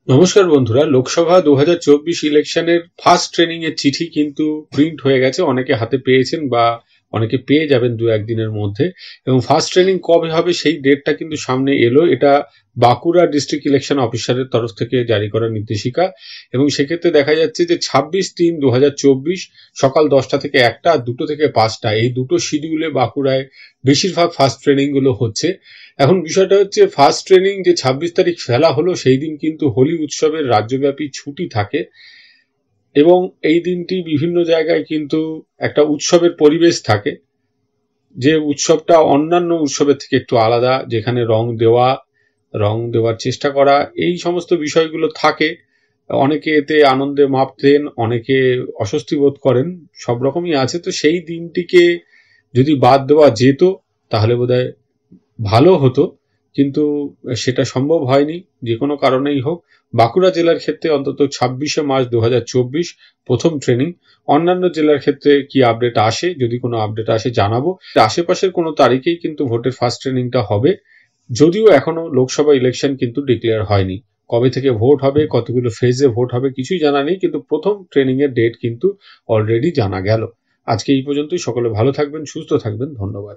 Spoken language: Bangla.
নমস্কার বন্ধুরা, লোকসভা 2024 ইলেকশনের ফার্স্ট ট্রেনিং এর চিঠি কিন্তু প্রিন্ট হয়ে গেছে। অনেকে হাতে পেয়েছেন বা অনেকে পেয়ে যাবেন দু একদিনের মধ্যে। এবং ফার্স্ট ট্রেনিং কবে হবে সেই ডেটটা কিন্তু সামনে এলো। এটা বাঁকুড়া ডিস্ট্রিক্ট ইলেকশন অফিসারের তরফ থেকে জারি করা নির্দেশিকা। এবং সেক্ষেত্রে দেখা যাচ্ছে যে 26/3/2024 সকাল 10টা থেকে 1টা আর 2টো থেকে 5টা, এই দুটো শিডিউলে বাঁকুড়ায় বেশিরভাগ ফার্স্ট ট্রেনিং গুলো হচ্ছে। এখন বিষয়টা হচ্ছে, ফার্স্ট ট্রেনিং যে 26 তারিখ ফেলা হলো সেই দিন কিন্তু হোলি উৎসবের রাজ্যব্যাপী ছুটি থাকে এবং এই দিনটি বিভিন্ন জায়গায় কিন্তু একটা উৎসবের পরিবেশ থাকে, যে উৎসবটা অন্যান্য উৎসবের থেকে একটু আলাদা, যেখানে রং দেওয়ার চেষ্টা করা, এই সমস্ত বিষয়গুলো থাকে। অনেকে এতে আনন্দে মাতলেন, অনেকে অস্বস্তি বোধ করেন, সব রকমই আছে। তো সেই দিনটিকে যদি বাদ দেওয়া যেত তাহলে বোধহয় ভালো হতো, কিন্তু সেটা সম্ভব হয়নি যে কোনো কারণেই হোক। বাঁকুড়া জেলার ক্ষেত্রে অন্তত 26শে মার্চ 2024 প্রথম ট্রেনিং। অন্যান্য জেলার ক্ষেত্রে কি আপডেট আসে, যদি কোনো আপডেট আসে জানাবো। আশেপাশের কোনো তারিখেই কিন্তু ভোটের ফার্স্ট ট্রেনিংটা হবে, যদিও এখনো লোকসভা ইলেকশন কিন্তু ডিক্লেয়ার হয়নি। কবে থেকে ভোট হবে, কতগুলো ফেজে ভোট হবে কিছুই জানা নেই, কিন্তু প্রথম ট্রেনিং এর ডেট কিন্তু অলরেডি জানা গেল। আজকে এই পর্যন্তই। সকলে ভালো থাকবেন, সুস্থ থাকবেন, ধন্যবাদ।